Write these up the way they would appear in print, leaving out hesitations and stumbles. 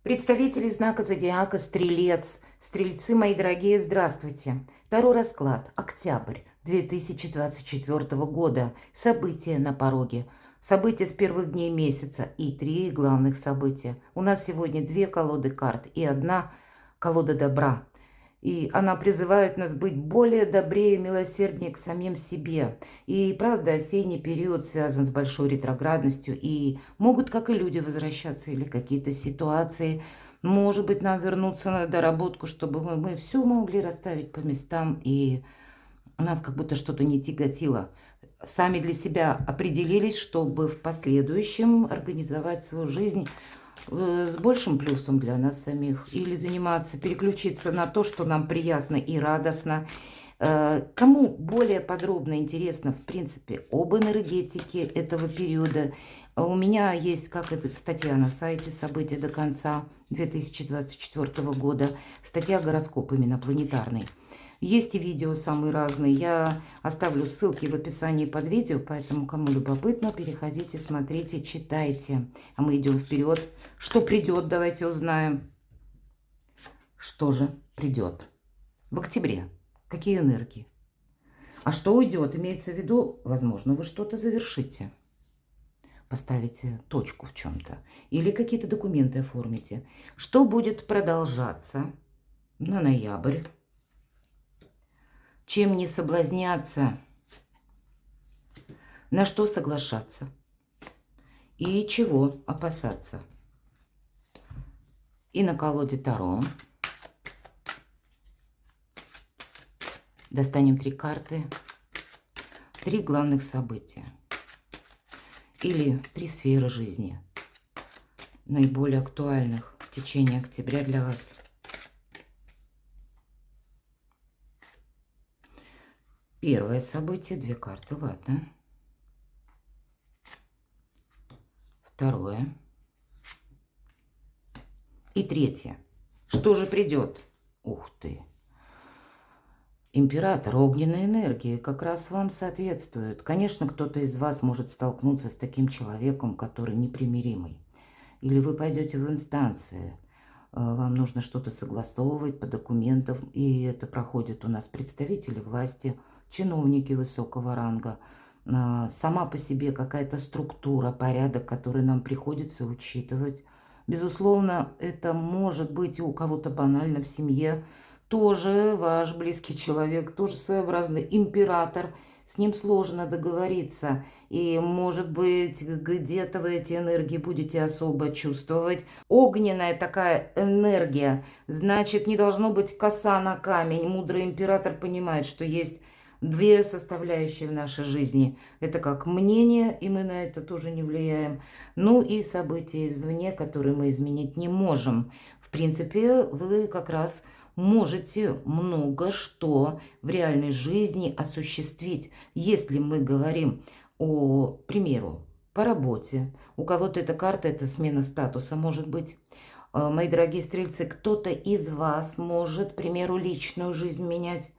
Представители знака зодиака Стрелец. Стрельцы, мои дорогие, здравствуйте. Второй расклад. Октябрь 2024 года. События на пороге. События с первых дней месяца и 3 главных события. У нас сегодня 2 колоды карт и 1 колода добра. И она призывает нас быть более добрее, милосерднее к самим себе. И правда, осенний период связан с большой ретроградностью. И могут, как и люди, возвращаться или какие-то ситуации. Может быть, нам вернуться на доработку, чтобы мы все могли расставить по местам. И нас как будто что-то не тяготило. Сами для себя определились, чтобы в последующем организовать свою жизнь с большим плюсом для нас самих, или заниматься, переключиться на то, что нам приятно и радостно. Кому более подробно интересно, в принципе, об энергетике этого периода, у меня есть как эта статья на сайте «События до конца 2024 года», статья «Гороскоп» именно планетарный. Есть и видео самые разные. Я оставлю ссылки в описании под видео, поэтому, кому любопытно, переходите, смотрите, читайте. А мы идем вперед. Что придет, давайте узнаем. Что же придет в октябре? Какие энергии? А что уйдет? Имеется в виду, возможно, вы что-то завершите. Поставите точку в чем-то. Или какие-то документы оформите. Что будет продолжаться на ноябрь? Чем не соблазняться, на что соглашаться и чего опасаться. И на колоде Таро достанем 3 карты, 3 главных события или 3 сферы жизни, наиболее актуальных в течение октября для вас. Первое событие, 2 карты, ладно. Второе. И третье. Что же придет? Ух ты. Император, огненная энергия как раз вам соответствует. Конечно, кто-то из вас может столкнуться с таким человеком, который непримиримый. Или вы пойдете в инстанции. Вам нужно что-то согласовывать по документам. И это проходят у нас представители власти, чиновники высокого ранга. Сама по себе какая-то структура, порядок, который нам приходится учитывать. Безусловно, это может быть и у кого-то банально в семье. Тоже ваш близкий человек, тоже своеобразный император. С ним сложно договориться. И, может быть, где-то вы эти энергии будете особо чувствовать. Огненная такая энергия, значит, не должно быть коса на камень. Мудрый император понимает, что есть 2 составляющие в нашей жизни. Это как мнение, и мы на это тоже не влияем. Ну и события извне, которые мы изменить не можем. В принципе, вы как раз можете много что в реальной жизни осуществить. Если мы говорим о, к примеру, по работе. У кого-то эта карта, это смена статуса может быть. Мои дорогие стрельцы, кто-то из вас может, к примеру, личную жизнь менять.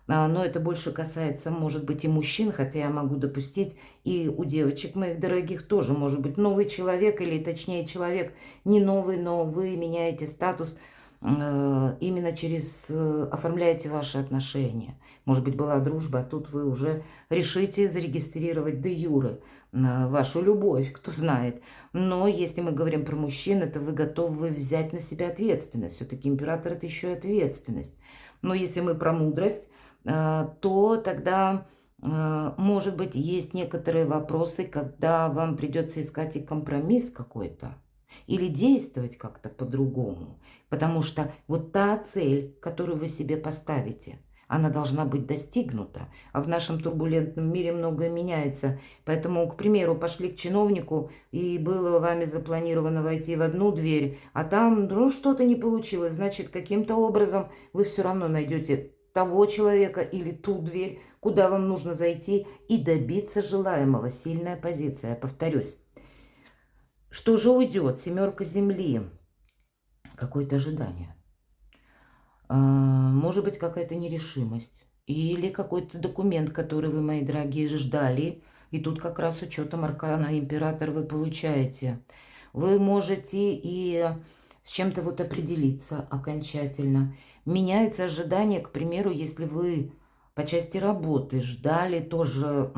Но это больше касается, может быть, и мужчин, хотя я могу допустить, и у девочек моих дорогих тоже может быть новый человек, или точнее человек не новый, но вы меняете статус, именно через оформляете ваши отношения. Может быть, была дружба, а тут вы уже решите зарегистрировать де юре вашу любовь, кто знает. Но если мы говорим про мужчин, это вы готовы взять на себя ответственность. Все-таки император – это еще и ответственность. Но если мы про мудрость, то тогда, может быть, есть некоторые вопросы, когда вам придется искать и компромисс какой-то. Или действовать как-то по-другому. Потому что вот та цель, которую вы себе поставите, она должна быть достигнута. А в нашем турбулентном мире многое меняется. Поэтому, к примеру, пошли к чиновнику, и было вами запланировано войти в одну дверь, а там что-то не получилось. Значит, каким-то образом вы все равно найдете того человека или ту дверь, куда вам нужно зайти и добиться желаемого. Сильная позиция, повторюсь. Что же уйдет? 7 земли. Какое-то ожидание. Может быть, какая-то нерешимость. Или какой-то документ, который вы, мои дорогие, ждали. И тут как раз учетом аркана император вы получаете. Вы можете и с чем-то вот определиться окончательно. Меняется ожидание, к примеру, если вы по части работы ждали тоже,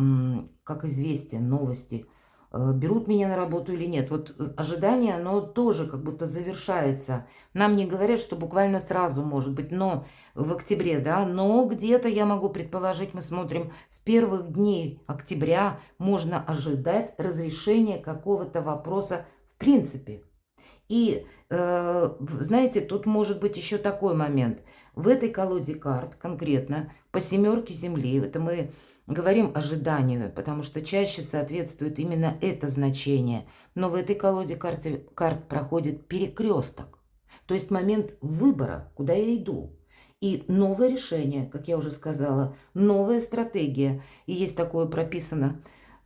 как известие, новости, берут меня на работу или нет. Вот ожидание, оно тоже как будто завершается. Нам не говорят, что буквально сразу может быть, но в октябре, да, но где-то я могу предположить, мы смотрим, с первых дней октября можно ожидать разрешения какого-то вопроса в принципе. И, знаете, тут может быть еще такой момент. В этой колоде карт конкретно по семерке земли, это мы говорим ожидание, потому что чаще соответствует именно это значение. Но в этой колоде карт проходит перекресток, то есть момент выбора, куда я иду. И новое решение, как я уже сказала, новая стратегия. И есть такое прописано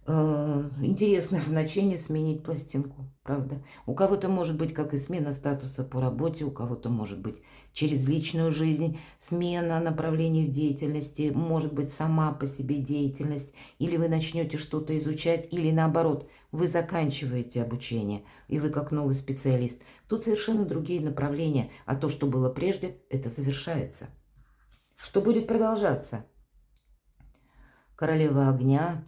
интересное значение сменить пластинку, правда. У кого-то может быть как и смена статуса по работе, у кого-то может быть через личную жизнь, смена направлений в деятельности, может быть сама по себе деятельность, или вы начнете что-то изучать, или наоборот, вы заканчиваете обучение, и вы как новый специалист. Тут совершенно другие направления, а то, что было прежде, это завершается. Что будет продолжаться? Королева огня.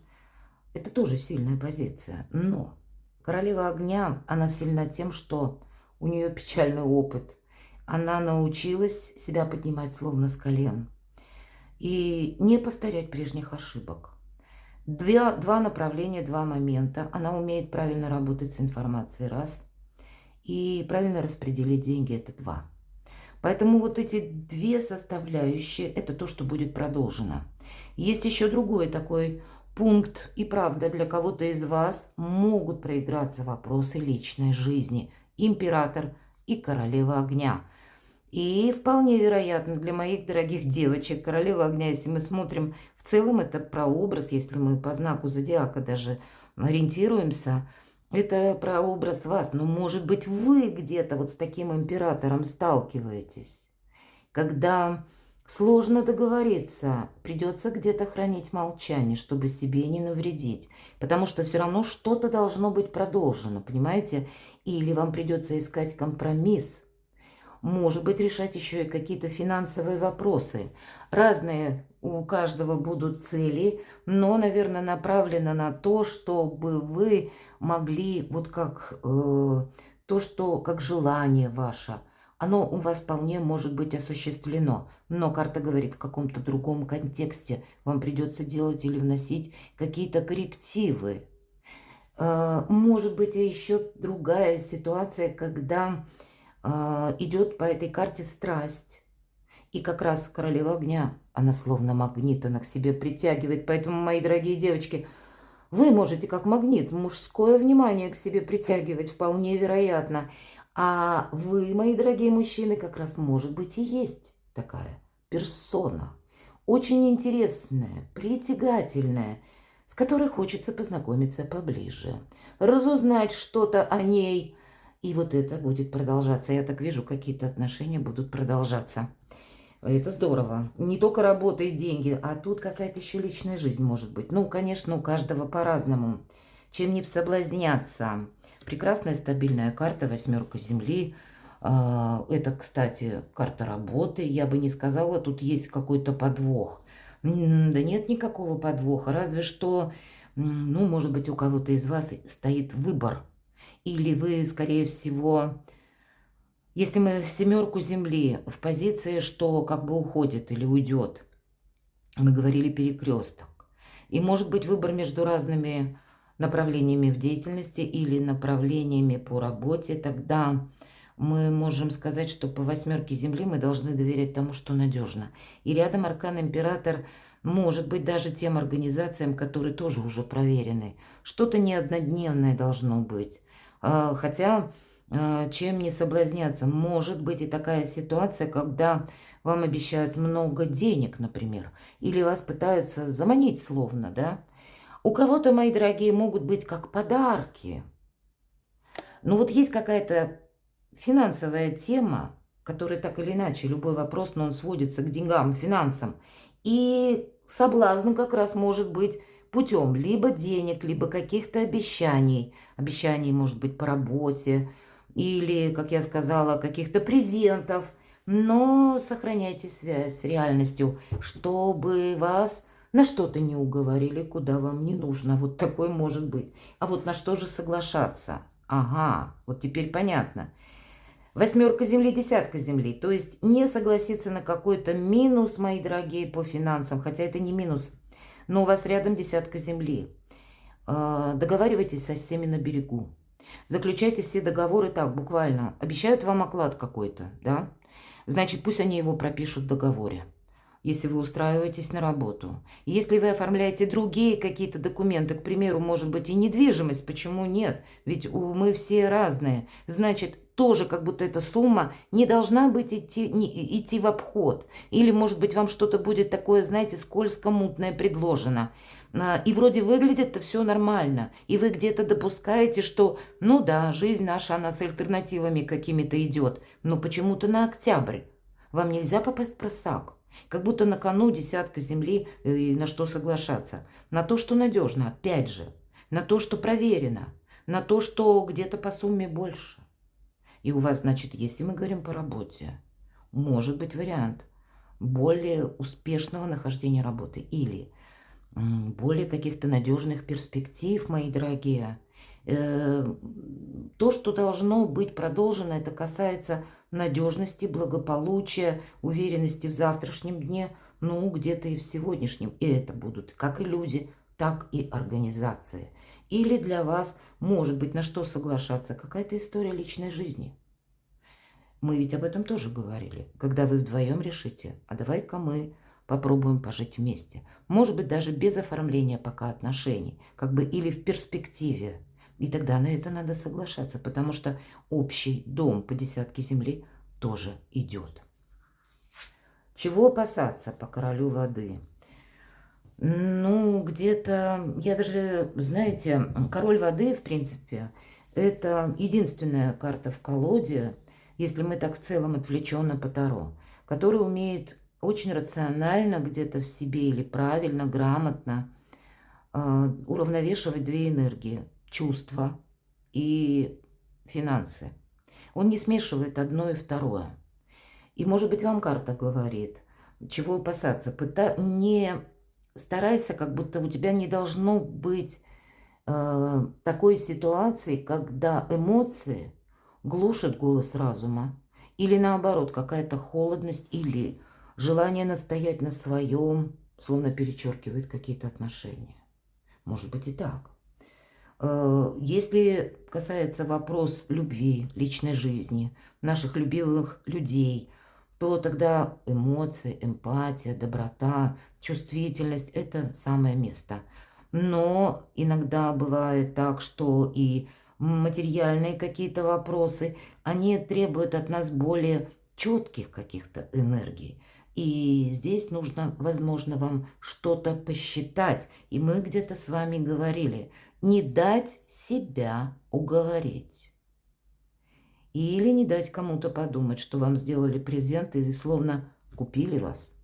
Это тоже сильная позиция, но королева огня, она сильна тем, что у нее печальный опыт. Она научилась себя поднимать словно с колен и не повторять прежних ошибок. Два направления, два момента. Она умеет правильно работать с информацией, раз, и правильно распределить деньги, это два. Поэтому вот эти две составляющие, это то, что будет продолжено. Есть еще другой такой пункт, и правда, для кого-то из вас могут проиграться вопросы личной жизни. Император и королева огня. И вполне вероятно для моих дорогих девочек, королева огня, если мы смотрим в целом, это прообраз, если мы по знаку зодиака даже ориентируемся, это прообраз вас. Но может быть вы где-то вот с таким императором сталкиваетесь, когда сложно договориться, придется где-то хранить молчание, чтобы себе не навредить, потому что все равно что-то должно быть продолжено, понимаете? Или вам придется искать компромисс, может быть, решать еще и какие-то финансовые вопросы. Разные у каждого будут цели, но, наверное, направлено на то, чтобы вы могли, вот как то, что как желание ваше, оно у вас вполне может быть осуществлено. Но карта говорит в каком-то другом контексте. Вам придется делать или вносить какие-то коррективы. Может быть, еще другая ситуация, когда идет по этой карте страсть. И как раз королева огня, она словно магнит, она к себе притягивает. Поэтому, мои дорогие девочки, вы можете как магнит мужское внимание к себе притягивать, вполне вероятно. А вы, мои дорогие мужчины, как раз, может быть, и есть такая персона. Очень интересная, притягательная, с которой хочется познакомиться поближе, разузнать что-то о ней. И вот это будет продолжаться. Я так вижу, какие-то отношения будут продолжаться. Это здорово. Не только работа и деньги, а тут какая-то еще личная жизнь может быть. Ну, конечно, у каждого по-разному. Чем не соблазняться. Прекрасная стабильная карта, восьмерка земли. Это, кстати, карта работы. Я бы не сказала, тут есть какой-то подвох. Да нет никакого подвоха. Разве что, ну, может быть, у кого-то из вас стоит выбор. Или вы, скорее всего, если мы в семерку земли в позиции, что как бы уходит или уйдет, мы говорили перекресток. И может быть выбор между разными направлениями в деятельности или направлениями по работе, тогда мы можем сказать, что по восьмерке земли мы должны доверять тому, что надежно. И рядом аркан император может быть даже тем организациям, которые тоже уже проверены. Что-то не однодневное должно быть. Хотя, чем не соблазняться, может быть и такая ситуация, когда вам обещают много денег, например, или вас пытаются заманить словно, да. У кого-то, мои дорогие, могут быть как подарки. Но вот есть какая-то финансовая тема, которая так или иначе, любой вопрос, но он сводится к деньгам, финансам. И соблазн как раз может быть путем либо денег, либо каких-то обещаний. Обещаний, может быть, по работе, или, как я сказала, каких-то презентов, но сохраняйте связь с реальностью, чтобы вас на что-то не уговорили, куда вам не нужно. Вот такое может быть. А вот на что же соглашаться? Ага, вот теперь понятно. Восьмерка земли, десятка земли. То есть не согласиться на какой-то минус, мои дорогие, по финансам, хотя это не минус, но у вас рядом десятка земли. Договаривайтесь со всеми на берегу. Заключайте все договоры так, буквально. Обещают вам оклад какой-то, да? Значит, пусть они его пропишут в договоре, если вы устраиваетесь на работу. Если вы оформляете другие какие-то документы, к примеру, может быть, и недвижимость, почему нет? Ведь мы все разные. Значит, тоже как будто эта сумма не должна быть идти в обход. Или, может быть, вам что-то будет такое, знаете, скользко-мутное предложено. И вроде выглядит-то все нормально. И вы где-то допускаете, что, ну да, жизнь наша, она с альтернативами какими-то идет. Но почему-то на октябрь. Вам нельзя попасть в просак. Как будто на кону десятка земли, и на что соглашаться. На то, что надежно, опять же. На то, что проверено. На то, что где-то по сумме больше. И у вас, значит, если мы говорим по работе, может быть вариант более успешного нахождения работы. Или более каких-то надежных перспектив, мои дорогие. То, что должно быть продолжено, это касается надежности, благополучия, уверенности в завтрашнем дне, ну, где-то и в сегодняшнем. И это будут как и люди, так и организации. Или для вас, может быть, на что соглашаться, какая-то история личной жизни. Мы ведь об этом тоже говорили. Когда вы вдвоем решите, а давай-ка мы попробуем пожить вместе. Может быть, даже без оформления пока отношений, как бы или в перспективе. И тогда на это надо соглашаться, потому что общий дом по десятке земли тоже идет. Чего опасаться по королю воды? Ну, где-то, я даже, знаете, король воды, в принципе, это единственная карта в колоде, если мы так в целом отвлеченно по Таро, которая умеет очень рационально где-то в себе или правильно, грамотно уравновешивать две энергии – чувства и финансы. Он не смешивает одно и второе. И, может быть, вам карта говорит, чего опасаться. Не старайся, как будто у тебя не должно быть такой ситуации, когда эмоции глушат голос разума. Или наоборот, какая-то холодность или желание настоять на своем, словно перечеркивает какие-то отношения. Может быть и так. Если касается вопрос любви, личной жизни, наших любимых людей, то тогда эмоции, эмпатия, доброта, чувствительность – это самое место. Но иногда бывает так, что и материальные какие-то вопросы, они требуют от нас более четких каких-то энергий. И здесь нужно, возможно, вам что-то посчитать. И мы где-то с вами говорили, не дать себя уговорить. Или не дать кому-то подумать, что вам сделали презент и словно купили вас.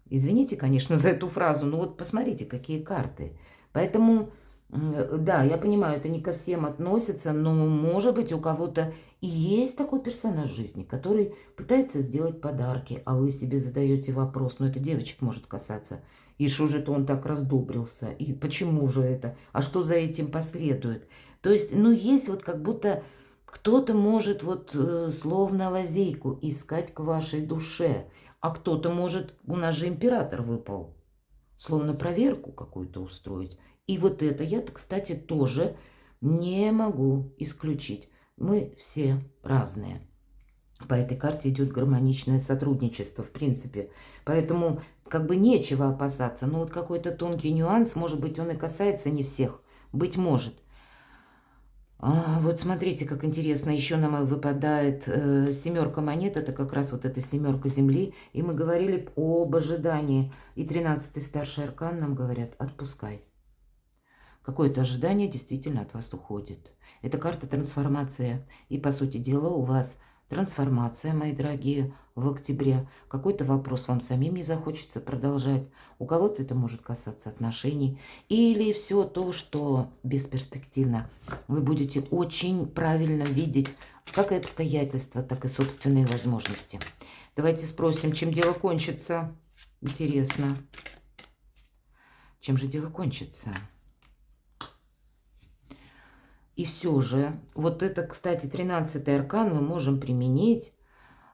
Извините, конечно, за эту фразу, но вот посмотрите, какие карты. Поэтому, да, я понимаю, это не ко всем относится, но, может быть, у кого-то и есть такой персонаж в жизни, который пытается сделать подарки, а вы себе задаете вопрос, ну, это девочек может касаться. И что же это он так раздобрился? И почему же это? А что за этим последует? То есть, ну, есть вот как будто кто-то может вот словно лазейку искать к вашей душе, а кто-то может, у нас же император выпал, словно проверку какую-то устроить. И вот это я, кстати, тоже не могу исключить. Мы все разные. По этой карте идет гармоничное сотрудничество, в принципе. Поэтому как бы нечего опасаться. Но вот какой-то тонкий нюанс, может быть, он и касается не всех. Быть может. Вот смотрите, как интересно. Еще нам выпадает семерка монет. Это как раз вот эта семерка земли. И мы говорили об ожидании. И 13-й старший аркан нам говорят, отпускай. Какое-то ожидание действительно от вас уходит. Это карта трансформации. И, по сути дела, у вас трансформация, мои дорогие, в октябре. Какой-то вопрос вам самим не захочется продолжать. У кого-то это может касаться отношений. Или все то, что бесперспективно. Вы будете очень правильно видеть как и обстоятельства, так и собственные возможности. Давайте спросим, чем дело кончится. Интересно. Чем же дело кончится? И все же, вот это, кстати, 13-й аркан мы можем применить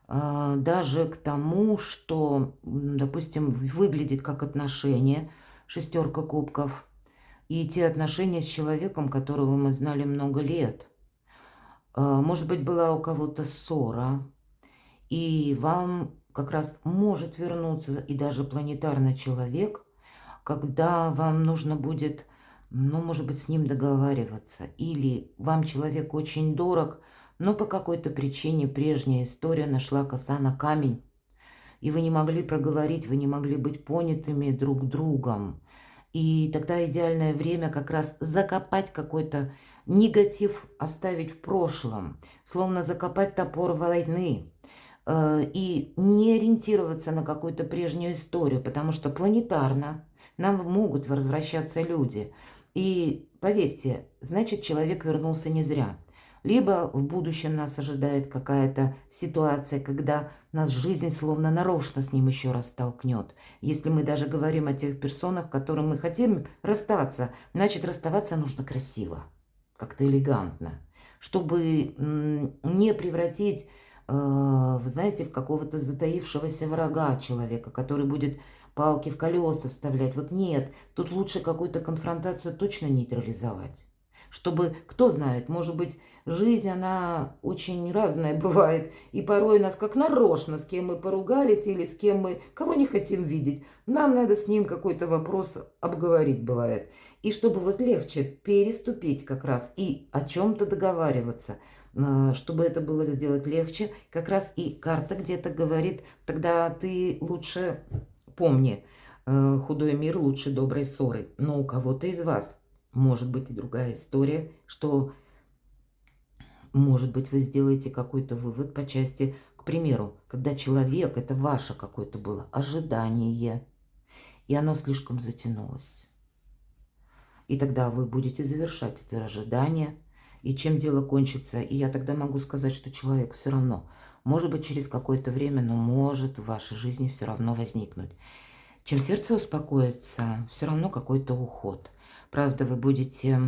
даже к тому, что, допустим, выглядит как отношения, шестерка кубков, и те отношения с человеком, которого мы знали много лет. Может быть, была у кого-то ссора, и вам как раз может вернуться и даже планетарный человек, когда вам нужно будет, ну, может быть, с ним договариваться. Или вам человек очень дорог, но по какой-то причине прежняя история нашла коса на камень, и вы не могли проговорить, вы не могли быть понятыми друг другом. И тогда идеальное время как раз закопать какой-то негатив, оставить в прошлом, словно закопать топор войны. И не ориентироваться на какую-то прежнюю историю, потому что планетарно нам могут возвращаться люди. И поверьте, значит, человек вернулся не зря. Либо в будущем нас ожидает какая-то ситуация, когда нас жизнь словно нарочно с ним еще раз столкнет. Если мы даже говорим о тех персонах, которым мы хотим расстаться, значит, расставаться нужно красиво, как-то элегантно, чтобы не превратить, вы знаете, в какого-то затаившегося врага человека, который будет палки в колеса вставлять. Вот нет, тут лучше какую-то конфронтацию точно нейтрализовать. Чтобы, кто знает, может быть, жизнь, она очень разная бывает. И порой нас как нарочно, с кем мы поругались или с кем мы, кого не хотим видеть. Нам надо с ним какой-то вопрос обговорить бывает. И чтобы вот легче переступить как раз и о чем-то договариваться, чтобы это было сделать легче, как раз и карта где-то говорит, тогда ты лучше помни, худой мир лучше доброй ссоры. Но у кого-то из вас может быть и другая история, что, может быть, вы сделаете какой-то вывод по части, к примеру, когда человек, это ваше какое-то было ожидание, и оно слишком затянулось. И тогда вы будете завершать это ожидание, и чем дело кончится. И я тогда могу сказать, что человек все равно, может быть, через какое-то время, но может в вашей жизни все равно возникнуть. Чем сердце успокоится, все равно какой-то уход. Правда, вы будете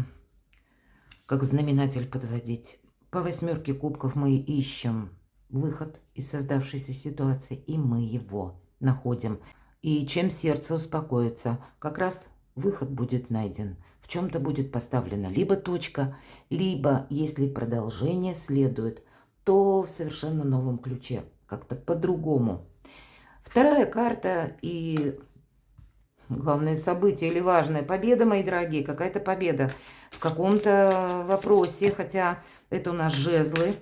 как знаменатель подводить. По 8 кубков мы ищем выход из создавшейся ситуации, и мы его находим. И чем сердце успокоится, как раз выход будет найден. В чем-то будет поставлена либо точка, либо, если продолжение следует, то в совершенно новом ключе, как-то по-другому. Вторая карта и главное событие или важная победа, мои дорогие, какая-то победа в каком-то вопросе, хотя это у нас жезлы,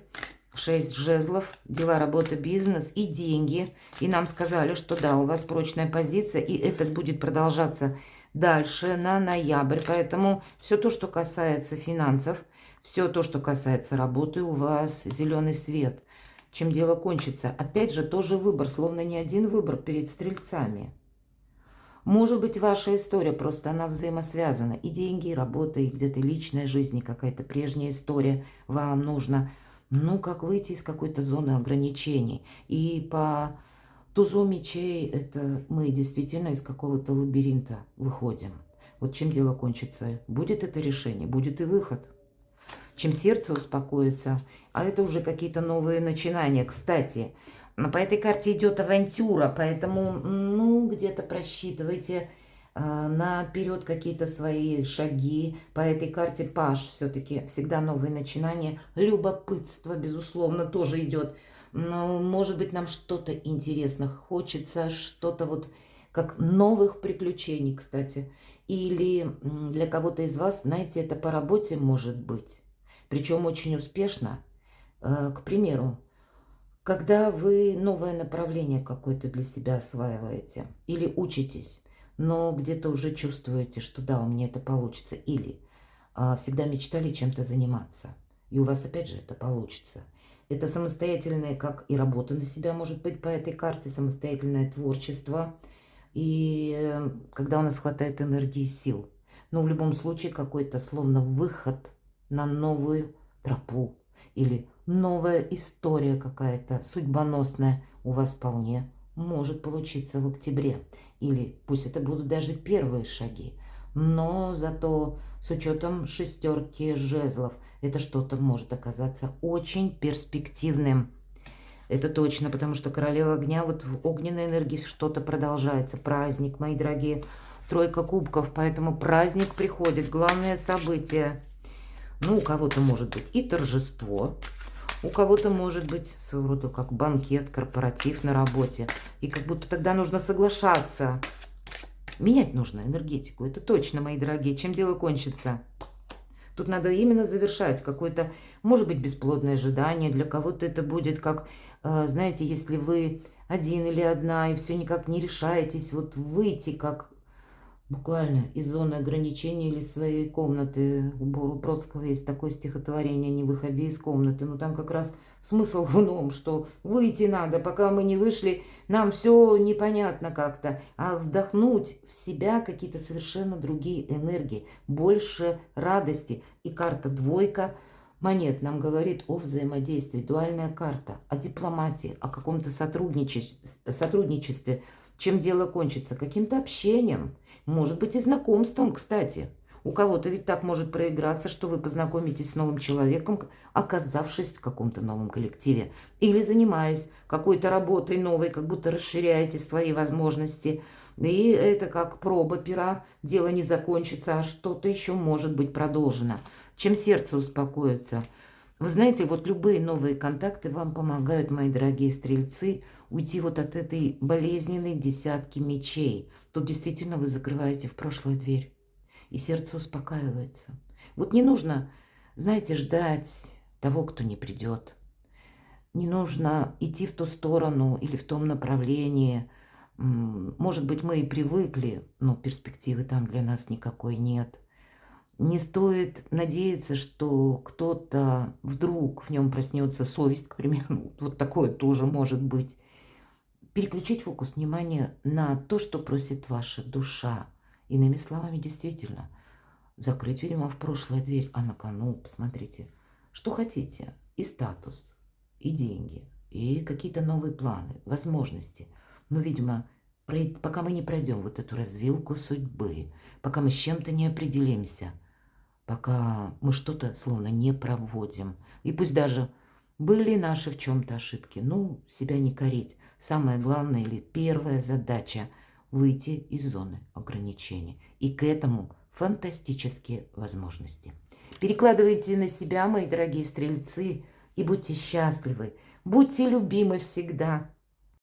6 жезлов, дела, работа, бизнес и деньги. И нам сказали, что да, у вас прочная позиция, и это будет продолжаться дальше на ноябрь. Поэтому все то, что касается финансов, все то, что касается работы, у вас зеленый свет. Чем дело кончится? Опять же, тоже выбор, словно не один выбор перед стрельцами. Может быть, ваша история, просто она взаимосвязана. И деньги, и работа, и где-то личная жизнь, и какая-то прежняя история. Вам нужно, ну, как выйти из какой-то зоны ограничений. И по тузу мечей это мы действительно из какого-то лабиринта выходим. Вот чем дело кончится. Будет это решение, будет и выход. Чем сердце успокоится, а это уже какие-то новые начинания. Кстати, по этой карте идет авантюра, поэтому, ну, где-то просчитывайте наперед какие-то свои шаги. По этой карте Паж все-таки всегда новые начинания. Любопытство, безусловно, тоже идет. Но, может быть, нам что-то интересно хочется, что-то вот как новых приключений, кстати. Или для кого-то из вас, знаете, это по работе может быть. Причем очень успешно. К примеру, когда вы новое направление какое-то для себя осваиваете или учитесь, но где-то уже чувствуете, что да, у меня это получится, или всегда мечтали чем-то заниматься, и у вас опять же это получится. Это самостоятельное, как и работа на себя может быть по этой карте, самостоятельное творчество, и когда у нас хватает энергии и сил. Но в любом случае какой-то словно выход на новую тропу. или новая история какая-то судьбоносная у вас вполне может получиться в октябре. Или пусть это будут даже первые шаги, но зато с учетом шестерки жезлов это что-то может оказаться очень перспективным. Это точно, потому что королева огня, вот в огненной энергии что-то продолжается. Праздник, мои дорогие. Тройка кубков, поэтому праздник приходит. Главное событие. Ну, у кого-то может быть и торжество, у кого-то может быть своего рода как банкет, корпоратив на работе. И как будто тогда нужно соглашаться. Менять нужно энергетику, это точно, мои дорогие. Чем дело кончится? Тут надо именно завершать какое-то, может быть, бесплодное ожидание. Для кого-то это будет как, знаете, если вы один или одна и все никак не решаетесь, вот выйти как буквально из зоны ограничений или своей комнаты. У Бродского есть такое стихотворение «Не выходи из комнаты». Но там как раз смысл в ином, что выйти надо, пока мы не вышли, нам все непонятно как-то. А вдохнуть в себя какие-то совершенно другие энергии, больше радости. И карта двойка монет нам говорит о взаимодействии. Дуальная карта, о дипломатии, о каком-то сотрудничестве. Чем дело кончится? Каким-то общением. Может быть и знакомством, кстати. У кого-то ведь так может проиграться, что вы познакомитесь с новым человеком, оказавшись в каком-то новом коллективе. Или занимаясь какой-то работой новой, как будто расширяете свои возможности. И это как проба пера. Дело не закончится, а что-то еще может быть продолжено. Чем сердце успокоится. Вы знаете, вот любые новые контакты вам помогают, мои дорогие стрельцы, уйти вот от этой болезненной десятки мечей. Тут действительно вы закрываете в прошлое дверь, и сердце успокаивается. Вот не нужно, знаете, ждать того, кто не придет. Не нужно идти в ту сторону или в том направлении. Может быть, мы и привыкли, но перспективы там для нас никакой нет. Не стоит надеяться, что кто-то вдруг в нем проснется совесть, к примеру. Вот такое тоже может быть. Переключить фокус внимания на то, что просит ваша душа. Иными словами, действительно, закрыть, видимо, в прошлое дверь, а на кону, посмотрите, что хотите. И статус, и деньги, и какие-то новые планы, возможности. Но, видимо, пока мы не пройдем вот эту развилку судьбы, пока мы с чем-то не определимся, пока мы что-то словно не проводим. И пусть даже были наши в чем-то ошибки, ну, себя не корить. Самое главное или первая задача – выйти из зоны ограничений. И к этому фантастические возможности. Перекладывайте на себя, мои дорогие стрельцы, и будьте счастливы. Будьте любимы всегда.